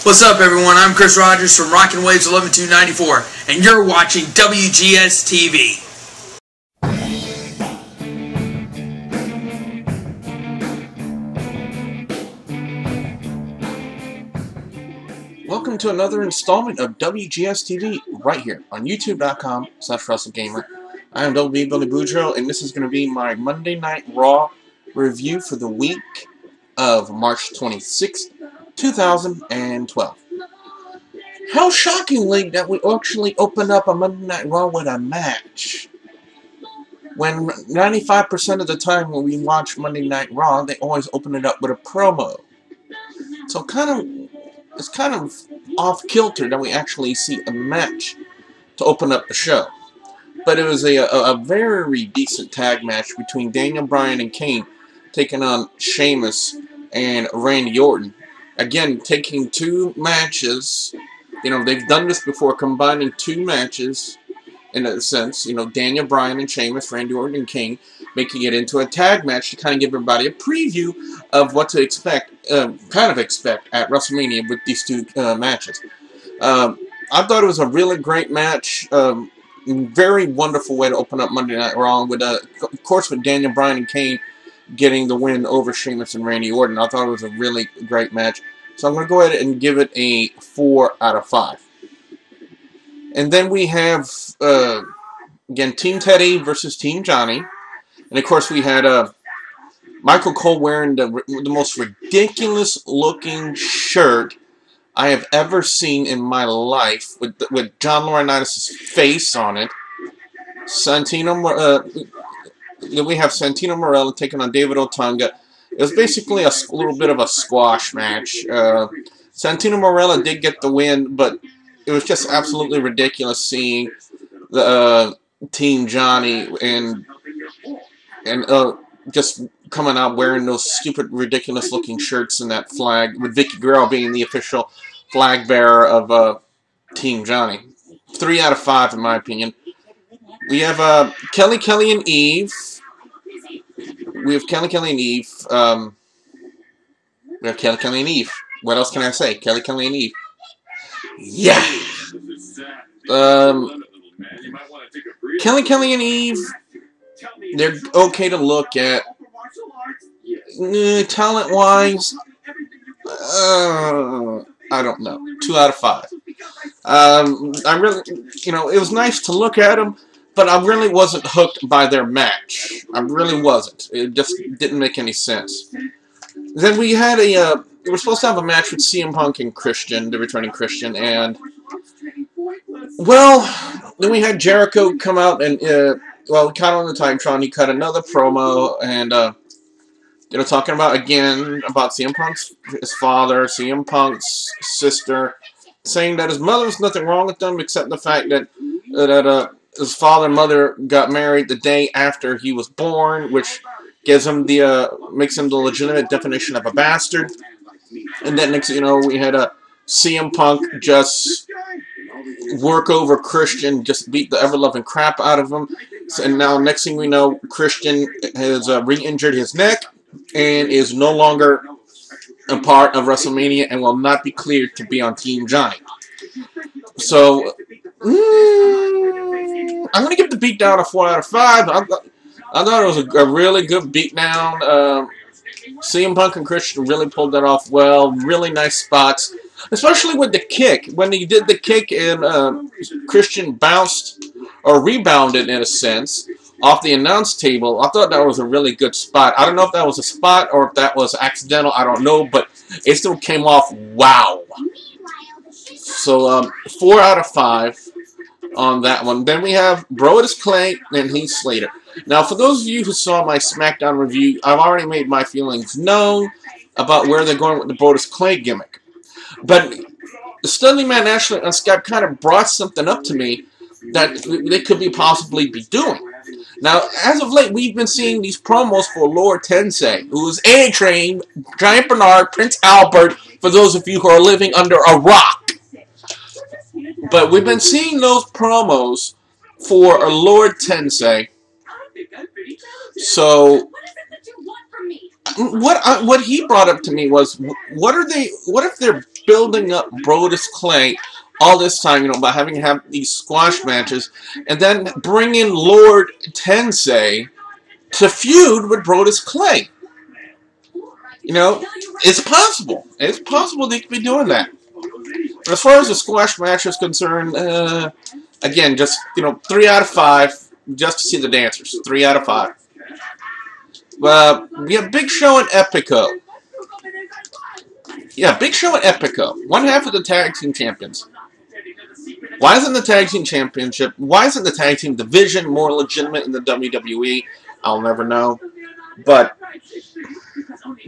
What's up, everyone? I'm Chris Rogers from Rockin' Waves 11294, and you're watching WGS-TV. Welcome to another installment of WGS-TV right here on YouTube.com/WrestleGamer. I am WB Billy Boudreaux, and this is going to be my Monday Night Raw review for the week of March 26th, 2012. How shockingly that we actually opened up a Monday Night Raw with a match. When 95% of the time when we watch Monday Night Raw, they always open it up with a promo. So it's kind of off kilter that we actually see a match to open up the show. But it was a very decent tag match between Daniel Bryan and Kane taking on Sheamus and Randy Orton. Again, taking two matches. You know, they've done this before, combining two matches, in a sense. You know, Daniel Bryan and Sheamus, Randy Orton and Kane, making it into a tag match to kind of give everybody a preview of what to expect, expect at WrestleMania with these two matches. I thought it was a really great match. Very wonderful way to open up Monday Night Raw, with, of course, with Daniel Bryan and Kane getting the win over Sheamus and Randy Orton. I thought it was a really great match. So I'm going to go ahead and give it a 4 out of 5. And then we have, again, Team Teddy versus Team Johnny. And, of course, we had Michael Cole wearing the most ridiculous-looking shirt I have ever seen in my life, with John Laurinaitis' face on it. We have Santino Marella taking on David Otunga. It was basically a little bit of a squash match. Santino Marella did get the win, but it was just absolutely ridiculous seeing the Team Johnny and just coming out wearing those stupid, ridiculous-looking shirts and that flag, with Vicky Guerrero being the official flag bearer of Team Johnny. 3 out of 5, in my opinion. We have Kelly and Eve. We have Kelly and Eve. We have Kelly and Eve. What else can I say? Kelly and Eve. Yeah! Kelly and Eve, they're okay to look at. Talent-wise, I don't know. 2 out of 5. I really, it was nice to look at them, but I really wasn't hooked by their match. I really wasn't. It just didn't make any sense. Then we had we were supposed to have a match with CM Punk and Christian, the returning Christian, and, well, then we had Jericho come out and, he cut on the Titantron, he cut another promo, and, talking about CM Punk's his father, CM Punk's sister, saying that his mother was nothing wrong with them except the fact that his father and mother got married the day after he was born, which gives him makes him the legitimate definition of a bastard. And then next, we had CM Punk just work over Christian, just beat the ever-loving crap out of him. And now, next thing we know, Christian has re-injured his neck and is no longer a part of WrestleMania and will not be cleared to be on Team Johnny. So, I'm going to give the beatdown a 4 out of 5. I thought it was a really good beatdown. CM Punk and Christian really pulled that off well. Really nice spots. Especially with the kick. When he did the kick and Christian bounced, or rebounded in a sense, off the announce table, I thought that was a really good spot. I don't know if that was a spot or if that was accidental. I don't know, but it still came off wow. So, 4 out of 5 on that one. Then we have Brodus Clay and Heath Slater. Now, for those of you who saw my SmackDown review, I've already made my feelings known about where they're going with the Brodus Clay gimmick. But the Studley Man Ashley on Skype kind of brought something up to me that they could possibly be doing. Now, as of late, we've been seeing these promos for Lord Tensei, who is A-Train, Giant Bernard, Prince Albert, for those of you who are living under a rock. But we've been seeing those promos for Lord Tensei. So, what he brought up to me was, what if they're building up Brodus Clay all this time, you know, by having to have these squash matches, and then bring in Lord Tensei to feud with Brodus Clay. You know, it's possible. It's possible they could be doing that. As far as the squash match is concerned, again, just, you know, 3 out of 5, just to see the dancers. 3 out of 5. We have Big Show and Epico. Yeah, Big Show and Epico. One half of the tag team champions. Why isn't the tag team championship, why isn't the tag team division more legitimate in the WWE? I'll never know. But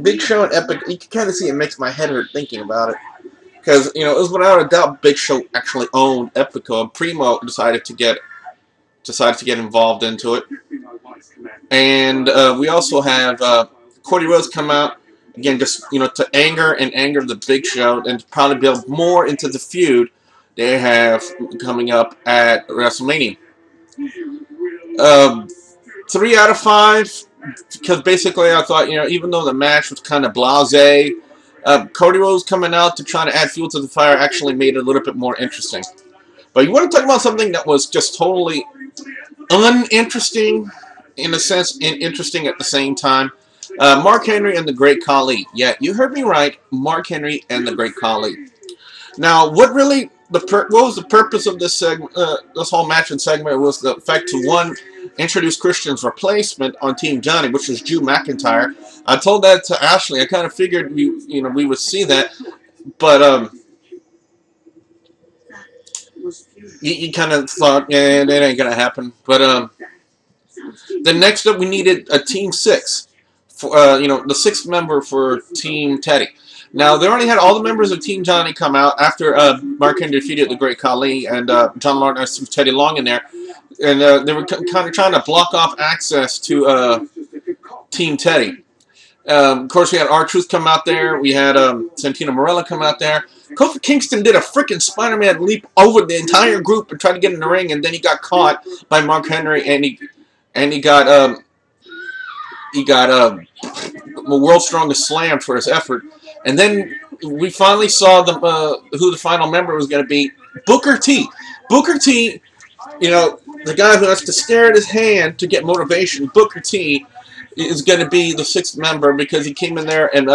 Big Show and Epico, you can kind of see it makes my head hurt thinking about it. Because, you know, it was without a doubt Big Show actually owned Epico, and Primo decided to get involved into it. And we also have Cody Rhodes come out, again, just, you know, to anger the Big Show, and to probably build more into the feud they have coming up at WrestleMania. 3 out of 5, because basically I thought, you know, even though the match was kind of blasé, Cody Rhodes coming out to try to add fuel to the fire actually made it a little bit more interesting. But you want to talk about something that was just totally uninteresting in a sense, and interesting at the same time. Mark Henry and the Great Khali. Yeah, you heard me right. Mark Henry and the Great Khali. Now, what was the purpose of this segment? This whole match and segment was the fact to, one, introduce Christian's replacement on Team Johnny, which was Drew McIntyre. I told that to Ashley. I kind of figured we would see that, but you kind of thought, yeah, that ain't gonna happen. But then next up, we needed a Team 6, for the 6th member for Team Teddy. Now, they already had all the members of Team Johnny come out after Mark Henry defeated the Great Khali, and John Lawrence has Teddy Long in there. And they were kind of trying to block off access to Team Teddy. Of course, we had R-Truth come out there. We had Santino Marella come out there. Kofi Kingston did a freaking Spider-Man leap over the entire group and tried to get in the ring, and then he got caught by Mark Henry, and he got the World's Strongest Slam for his effort. And then we finally saw who the final member was going to be. Booker T. Booker T, you know, the guy who has to stare at his hand to get motivation. Booker T is going to be the 6th member because he came in there and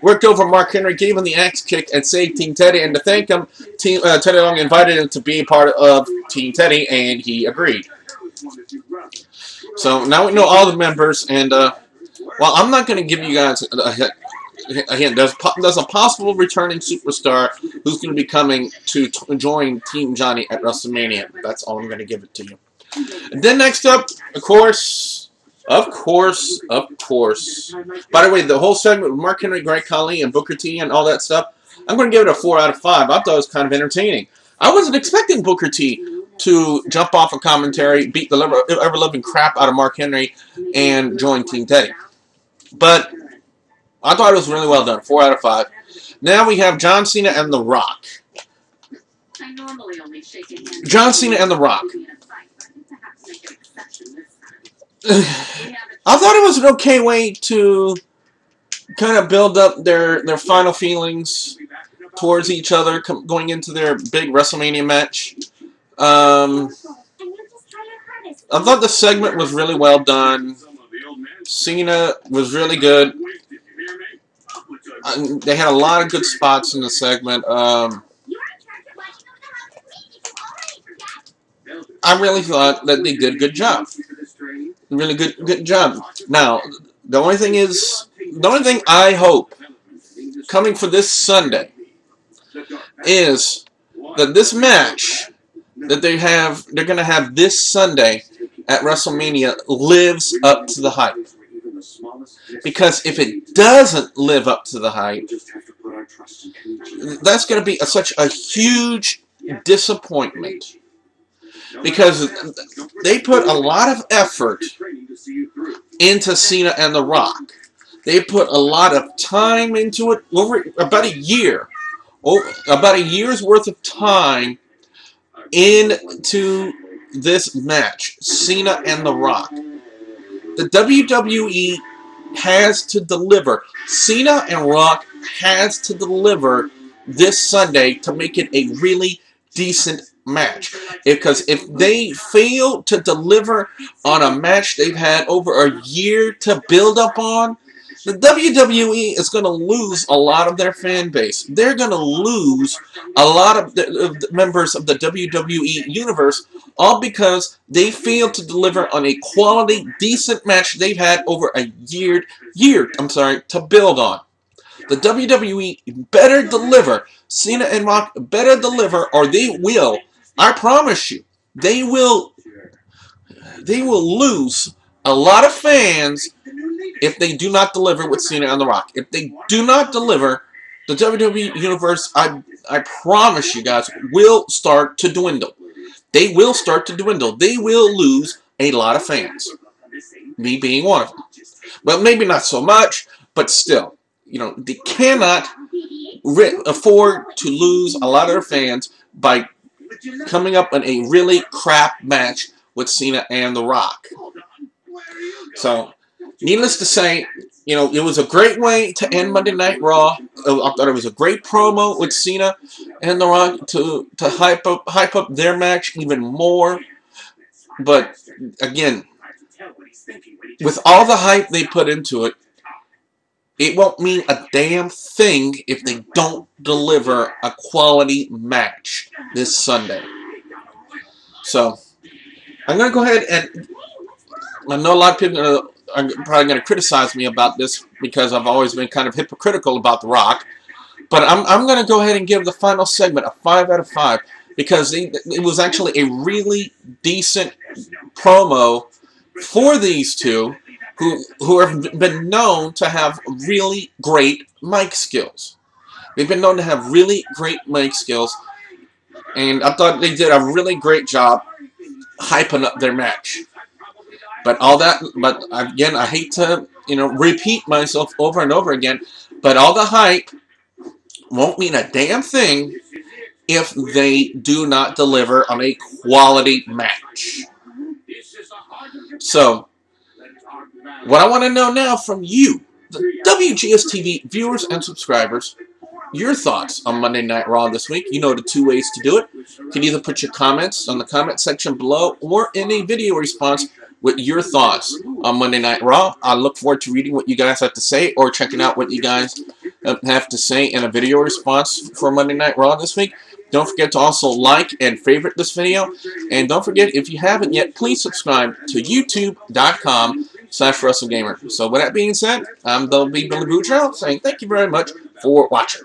worked over Mark Henry, gave him the axe kick, and saved Team Teddy. And to thank him, Teddy Long invited him to be a part of Team Teddy, and he agreed. So now we know all the members, and well, I'm not going to give you guys a hint. There's a possible returning superstar who's going to be coming to join Team Johnny at WrestleMania. That's all I'm going to give it to you. And then next up, of course. By the way, the whole segment with Mark Henry, Great Khali, and Booker T and all that stuff, I'm going to give it a 4 out of 5. I thought it was kind of entertaining. I wasn't expecting Booker T to jump off a commentary, beat the ever-loving crap out of Mark Henry, and join Team Teddy. But I thought it was really well done. 4 out of 5. Now we have John Cena and The Rock. John Cena and The Rock. I thought it was an okay way to kind of build up their final feelings towards each other going into their big WrestleMania match. I thought the segment was really well done. Cena was really good. They had a lot of good spots in the segment. I really thought that they did a good job. Really good job. Now, the only thing I hope coming for this Sunday is that this match that they're going to have this Sunday at WrestleMania lives up to the hype. Because if it doesn't live up to the hype, that's going to be such a huge disappointment. Because they put a lot of effort into Cena and The Rock. They put a lot of time into it, over about a year. About a year's worth of time into this match, Cena and The Rock. The WWE has to deliver. Cena and Rock has to deliver this Sunday to make it a really decent match. Because if they fail to deliver on a match they've had over a year to build up on, the WWE is going to lose a lot of their fan base. They're going to lose a lot of the members of the WWE Universe, all because they failed to deliver on a quality, decent match they've had over a year to build on. The WWE better deliver. Cena and Rock better deliver, or they will. I promise you, they will lose a lot of fans if they do not deliver with Cena and The Rock. If they do not deliver, the WWE Universe, I promise you guys, will start to dwindle. They will start to dwindle. They will lose a lot of fans. Me being one of them. Well, maybe not so much, but still. You know, they cannot afford to lose a lot of their fans by coming up in a really crap match with Cena and The Rock. So, needless to say, you know, it was a great way to end Monday Night Raw. I thought it was a great promo with Cena and The Rock to hype up their match even more. But, again, with all the hype they put into it, it won't mean a damn thing if they don't deliver a quality match this Sunday. So, I'm going to go ahead and... I know a lot of people are probably going to criticize me about this because I've always been kind of hypocritical about The Rock. But I'm going to go ahead and give the final segment a 5 out of 5 because it was actually a really decent promo for these two who have been known to have really great mic skills. They've been known to have really great mic skills, and I thought they did a really great job hyping up their match. But again, I hate to, you know, repeat myself over and over again, but all the hype won't mean a damn thing if they do not deliver on a quality match. So, what I want to know now from you, the WGS-TV viewers and subscribers, your thoughts on Monday Night Raw this week. You know the two ways to do it. You can either put your comments on the comment section below or in a video response with your thoughts on Monday Night Raw. I look forward to reading what you guys have to say or checking out what you guys have to say in a video response for Monday Night Raw this week. Don't forget to also like and favorite this video. And don't forget, if you haven't yet, please subscribe to youtube.com/WrestleGamer. So with that being said, I'm WB Billy Boudreaux saying thank you very much for watching.